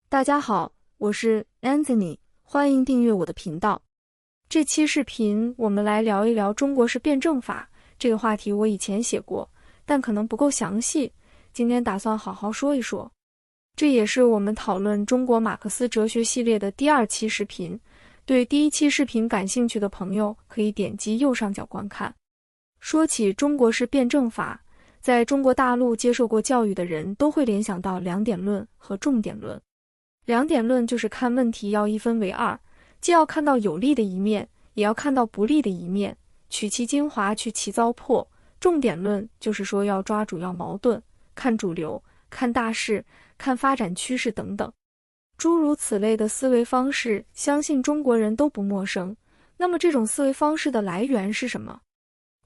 大家好，我是 Anthony， 欢迎订阅我的频道。这期视频我们来聊一聊中国式辩证法。这个话题我以前写过，但可能不够详细，今天打算好好说一说。这也是我们讨论中国马克思哲学系列的第2期视频。对第1期视频感兴趣的朋友，可以点击右上角观看。说起中国式辩证法，在中国大陆接受过教育的人都会联想到两点论和重点论。两点论就是看问题要一分为二，既要看到有利的一面，也要看到不利的一面，取其精华，去其糟粕。重点论就是说要抓主要矛盾，看主流，看大势，看发展趋势等等。诸如此类的思维方式，相信中国人都不陌生。那么这种思维方式的来源是什么？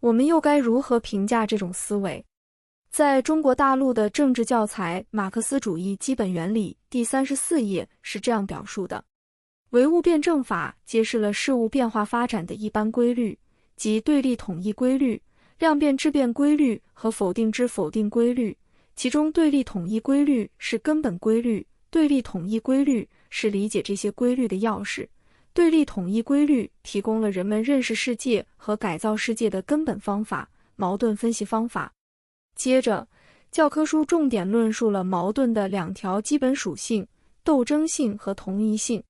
我们又该如何评价这种思维？在中国大陆的政治教材《马克思主义基本原理》第34页是这样表述的：唯物辩证法揭示了事物变化发展的一般规律，即对立统一规律、量变质变规律和否定之否定规律。其中对立统一规律是根本规律，对立统一规律是理解这些规律的钥匙。对立统一规律提供了人们认识世界和改造世界的根本方法、矛盾分析方法。接着，教科书重点论述了矛盾的2条基本属性：斗争性和同一性。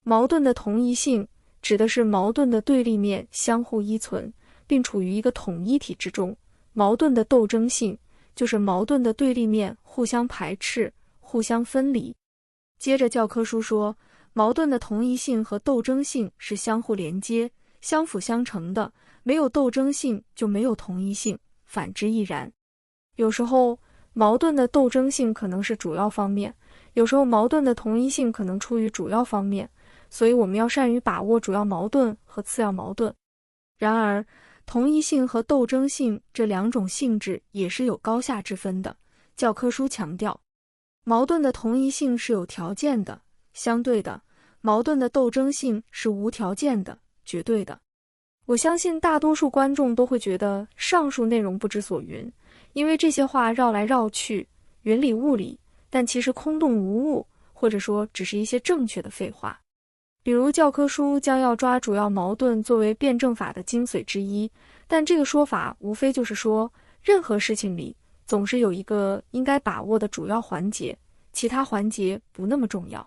矛盾的同一性指的是矛盾的对立面相互依存，并处于一个统一体之中；矛盾的斗争性就是矛盾的对立面互相排斥、互相分离。接着教科书说，矛盾的同一性和斗争性是相互连接、相辅相成的，没有斗争性就没有同一性，反之亦然。有时候矛盾的斗争性可能是主要方面，有时候矛盾的同一性可能出于主要方面，所以我们要善于把握主要矛盾和次要矛盾。然而，同一性和斗争性这2种性质也是有高下之分的。教科书强调，矛盾的同一性是有条件的、相对的；矛盾的斗争性是无条件的、绝对的。我相信大多数观众都会觉得上述内容不知所云，因为这些话绕来绕去，云里雾里，但其实空洞无物，或者说只是一些正确的废话。比如教科书将要抓主要矛盾作为辩证法的精髓之一，但这个说法无非就是说，任何事情里总是有一个应该把握的主要环节，其他环节不那么重要。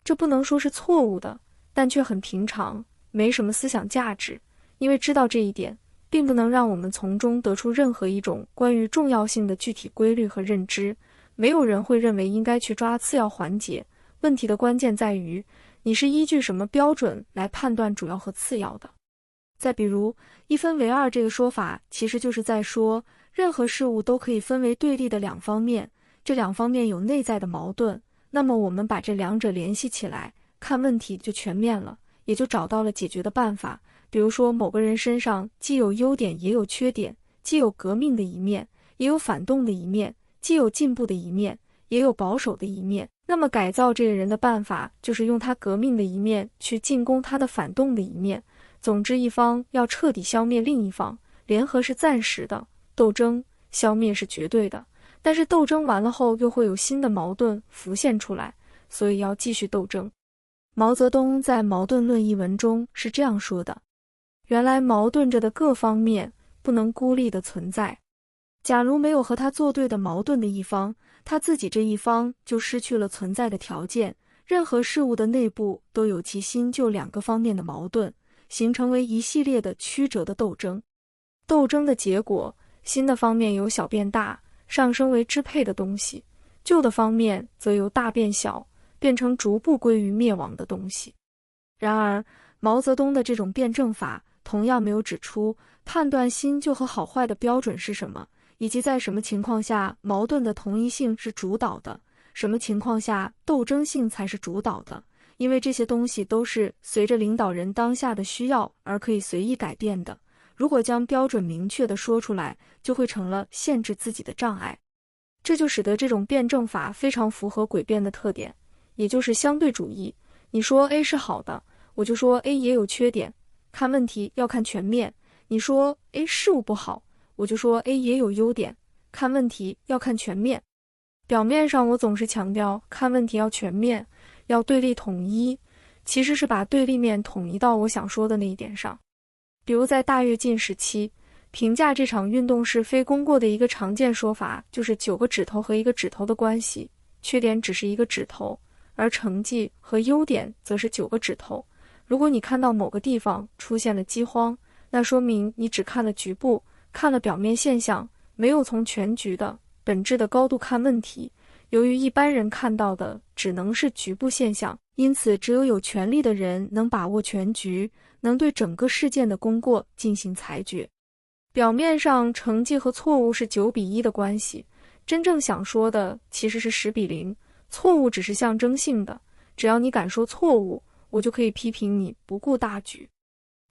这不能说是错误的，但却很平常，没什么思想价值。因为知道这一点，并不能让我们从中得出任何一种关于重要性的具体规律和认知。没有人会认为应该去抓次要环节。问题的关键在于，你是依据什么标准来判断主要和次要的。再比如，一分为二这个说法，其实就是在说，任何事物都可以分为对立的2方面，这2方面有内在的矛盾，那么我们把这2者联系起来，看问题就全面了，也就找到了解决的办法。比如说，某个人身上既有优点也有缺点，既有革命的一面，也有反动的一面，既有进步的一面，也有保守的一面。那么改造这个人的办法，就是用他革命的一面去进攻他的反动的一面。总之，一方要彻底消灭另一方，联合是暂时的，斗争消灭是绝对的。但是斗争完了后，又会有新的矛盾浮现出来，所以要继续斗争。毛泽东在《矛盾论》一文中是这样说的：原来矛盾着的各方面不能孤立的存在，假如没有和他作对的矛盾的一方，他自己这一方就失去了存在的条件。任何事物的内部都有其新旧2个方面的矛盾，形成为一系列的曲折的斗争。斗争的结果，新的方面由小变大，上升为支配的东西；旧的方面则由大变小，变成逐步归于灭亡的东西。然而，毛泽东的这种辩证法同样没有指出判断新旧和好坏的标准是什么，以及在什么情况下矛盾的同一性是主导的，什么情况下斗争性才是主导的，因为这些东西都是随着领导人当下的需要而可以随意改变的。如果将标准明确地说出来，就会成了限制自己的障碍。这就使得这种辩证法非常符合诡辩的特点，也就是相对主义。你说 A 是好的，我就说 A 也有缺点，看问题要看全面。你说 A 事物不好，我就说 A 也有优点，看问题要看全面。表面上我总是强调看问题要全面，要对立统一，其实是把对立面统一到我想说的那一点上。比如在大跃进时期，评价这场运动是非功过的一个常见说法就是9个指头和1个指头的关系，缺点只是1个指头，而成绩和优点则是9个指头。如果你看到某个地方出现了饥荒，那说明你只看了局部，看了表面现象，没有从全局的本质的高度看问题。由于一般人看到的只能是局部现象，因此只有权力的人能把握全局，能对整个事件的功过进行裁决。表面上成绩和错误是9比1的关系，真正想说的其实是10比0，错误只是象征性的，只要你敢说错误，我就可以批评你不顾大局。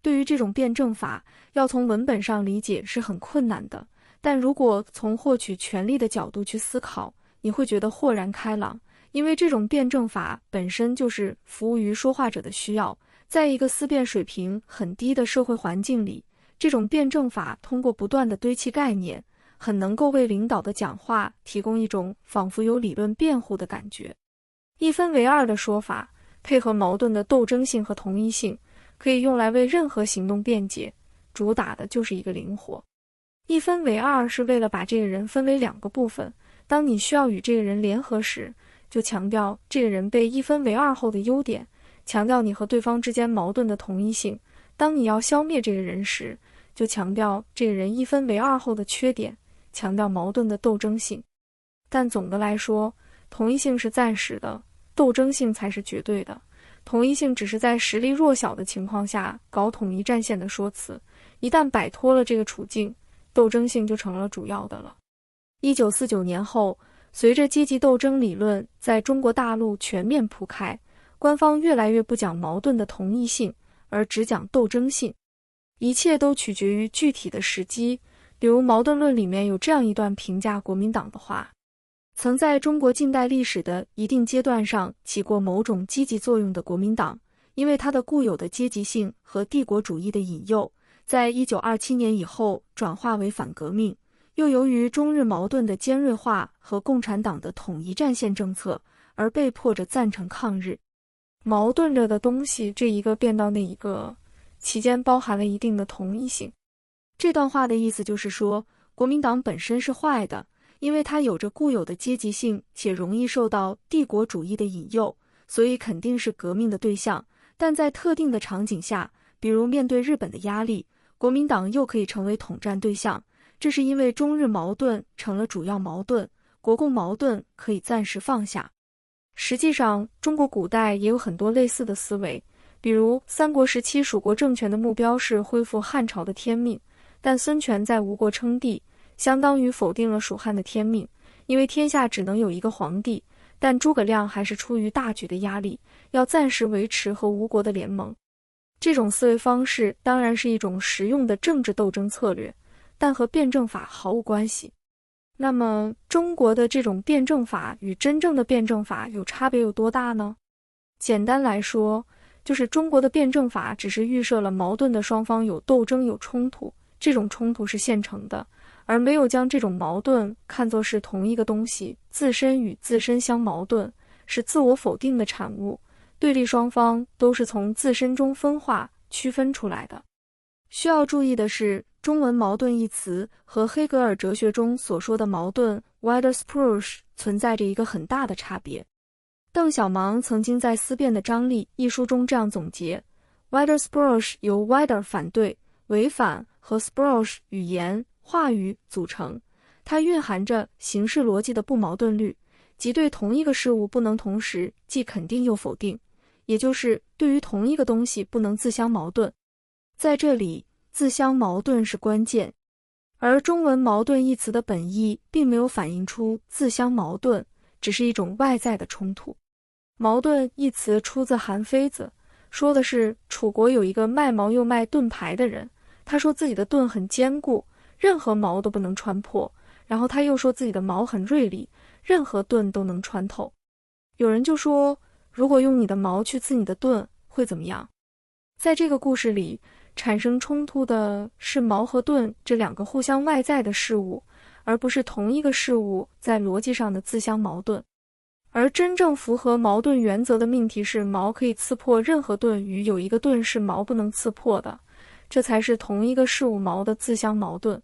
对于这种辩证法，要从文本上理解是很困难的，但如果从获取权力的角度去思考，你会觉得豁然开朗，因为这种辩证法本身就是服务于说话者的需要。在一个思辨水平很低的社会环境里，这种辩证法通过不断的堆砌概念，很能够为领导的讲话提供一种仿佛有理论辩护的感觉。一分为二的说法，配合矛盾的斗争性和同一性，可以用来为任何行动辩解，主打的就是一个灵活。一分为二是为了把这个人分为2个部分，当你需要与这个人联合时，就强调这个人被一分为二后的优点，强调你和对方之间矛盾的同一性。当你要消灭这个人时，就强调这个人一分为二后的缺点，强调矛盾的斗争性。但总的来说，同一性是暂时的，斗争性才是绝对的。同一性只是在实力弱小的情况下搞统一战线的说辞，一旦摆脱了这个处境，斗争性就成了主要的了。1949年后，随着阶级斗争理论在中国大陆全面铺开，官方越来越不讲矛盾的同一性，而只讲斗争性。一切都取决于具体的时机，比如矛盾论里面有这样一段评价国民党的话：曾在中国近代历史的一定阶段上起过某种积极作用的国民党，因为它的固有的阶级性和帝国主义的引诱，在1927年以后转化为反革命，又由于中日矛盾的尖锐化和共产党的统一战线政策，而被迫着赞成抗日。矛盾着的东西这一个变到那一个，其间包含了一定的同一性。这段话的意思就是说，国民党本身是坏的，因为它有着固有的阶级性，且容易受到帝国主义的引诱，所以肯定是革命的对象。但在特定的场景下，比如面对日本的压力，国民党又可以成为统战对象。这是因为中日矛盾成了主要矛盾，国共矛盾可以暂时放下。实际上，中国古代也有很多类似的思维，比如三国时期蜀国政权的目标是恢复汉朝的天命，但孙权在吴国称帝，相当于否定了蜀汉的天命，因为天下只能有一个皇帝，但诸葛亮还是出于大局的压力，要暂时维持和吴国的联盟。这种思维方式当然是一种实用的政治斗争策略，但和辩证法毫无关系。那么，中国的这种辩证法与真正的辩证法有差别有多大呢？简单来说，就是中国的辩证法只是预设了矛盾的双方有斗争有冲突，这种冲突是现成的，而没有将这种矛盾看作是同一个东西，自身与自身相矛盾，是自我否定的产物，对立双方都是从自身中分化区分出来的。需要注意的是，中文矛盾一词和黑格尔哲学中所说的矛盾 Widerspruch 存在着一个很大的差别。邓小芒曾经在《思辨的张力》一书中这样总结 ：Widerspruch 由 Wider 反对、违反和 Spruch 语言、话语组成，它蕴含着形式逻辑的不矛盾律，即对同一个事物不能同时既肯定又否定，也就是对于同一个东西不能自相矛盾。在这里，自相矛盾是关键，而中文矛盾一词的本意并没有反映出自相矛盾，只是一种外在的冲突。矛盾一词出自韩非子，说的是楚国有一个卖矛又卖盾牌的人，他说自己的盾很坚固，任何矛都不能穿破，然后他又说自己的矛很锐利，任何盾都能穿透。有人就说，如果用你的矛去刺你的盾，会怎么样？在这个故事里，产生冲突的是矛和盾这两个互相外在的事物，而不是同一个事物在逻辑上的自相矛盾。而真正符合矛盾原则的命题是矛可以刺破任何盾与有一个盾是矛不能刺破的，这才是同一个事物矛的自相矛盾。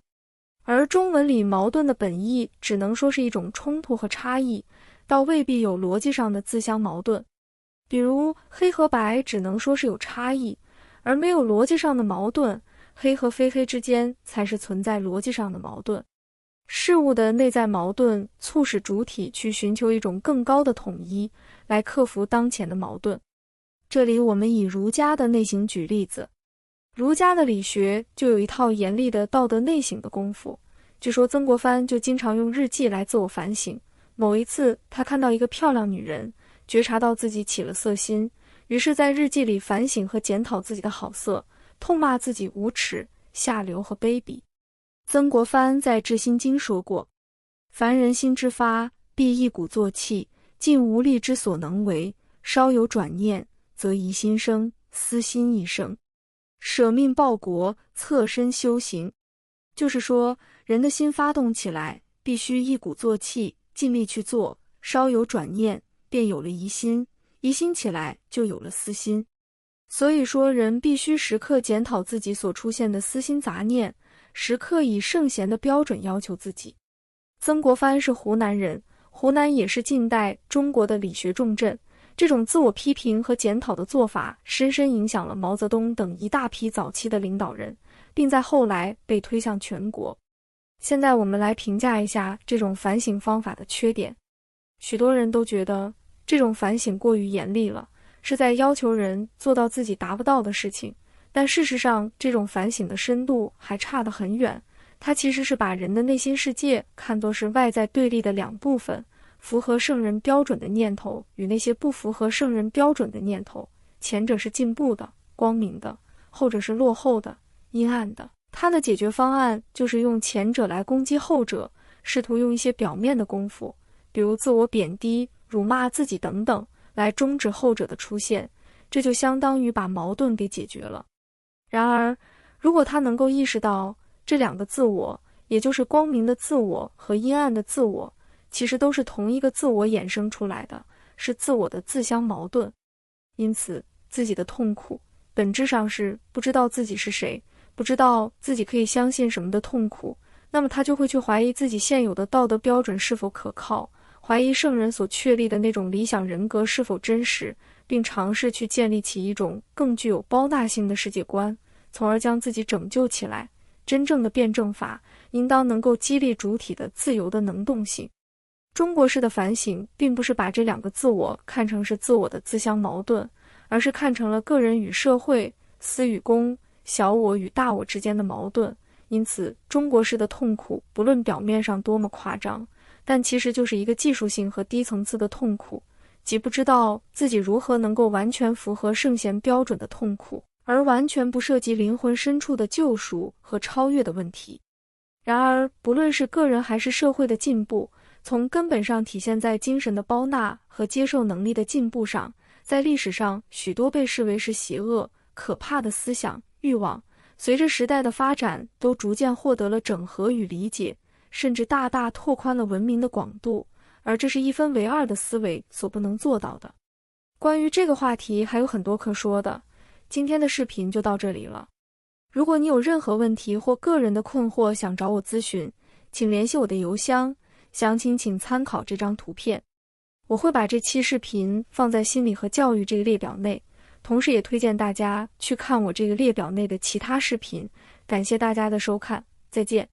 而中文里矛盾的本意只能说是一种冲突和差异，倒未必有逻辑上的自相矛盾。比如黑和白只能说是有差异，而没有逻辑上的矛盾，黑和非黑之间才是存在逻辑上的矛盾。事物的内在矛盾促使主体去寻求一种更高的统一，来克服当前的矛盾。这里我们以儒家的内省举例子。儒家的理学就有一套严厉的道德内省的功夫。据说曾国藩就经常用日记来自我反省。某一次他看到一个漂亮女人，觉察到自己起了色心，于是在日记里反省和检讨自己的好色，痛骂自己无耻、下流和卑鄙。曾国藩在《治心经》说过，凡人心之发，必一鼓作气，尽无力之所能为，稍有转念，则疑心生，私心亦生。舍命报国，侧身修行。就是说，人的心发动起来，必须一鼓作气，尽力去做，稍有转念，便有了疑心，疑心起来就有了私心。所以说，人必须时刻检讨自己所出现的私心杂念，时刻以圣贤的标准要求自己。曾国藩是湖南人，湖南也是近代中国的理学重镇。这种自我批评和检讨的做法，深深影响了毛泽东等一大批早期的领导人，并在后来被推向全国。现在我们来评价一下这种反省方法的缺点。许多人都觉得这种反省过于严厉了，是在要求人做到自己达不到的事情，但事实上这种反省的深度还差得很远。它其实是把人的内心世界看作是外在对立的两部分，符合圣人标准的念头与那些不符合圣人标准的念头，前者是进步的、光明的，后者是落后的、阴暗的。他的解决方案就是用前者来攻击后者，试图用一些表面的功夫，比如自我贬低、辱骂自己等等，来终止后者的出现，这就相当于把矛盾给解决了。然而，如果他能够意识到这两个自我，也就是光明的自我和阴暗的自我，其实都是同一个自我衍生出来的，是自我的自相矛盾。因此，自己的痛苦本质上是不知道自己是谁，不知道自己可以相信什么的痛苦，那么他就会去怀疑自己现有的道德标准是否可靠，怀疑圣人所确立的那种理想人格是否真实，并尝试去建立起一种更具有包纳性的世界观，从而将自己拯救起来。真正的辩证法应当能够激励主体的自由的能动性。中国式的反省并不是把这两个自我看成是自我的自相矛盾，而是看成了个人与社会、私与公、小我与大我之间的矛盾。因此，中国式的痛苦不论表面上多么夸张，但其实就是一个技术性和低层次的痛苦，即不知道自己如何能够完全符合圣贤标准的痛苦，而完全不涉及灵魂深处的救赎和超越的问题。然而，不论是个人还是社会的进步，从根本上体现在精神的包纳和接受能力的进步上。在历史上，许多被视为是邪恶、可怕的思想、欲望，随着时代的发展，都逐渐获得了整合与理解，甚至大大拓宽了文明的广度，而这是一分为二的思维所不能做到的。关于这个话题还有很多可说的，今天的视频就到这里了。如果你有任何问题或个人的困惑想找我咨询，请联系我的邮箱，详情请参考这张图片。我会把这期视频放在心理和教育这个列表内，同时也推荐大家去看我这个列表内的其他视频。感谢大家的收看，再见。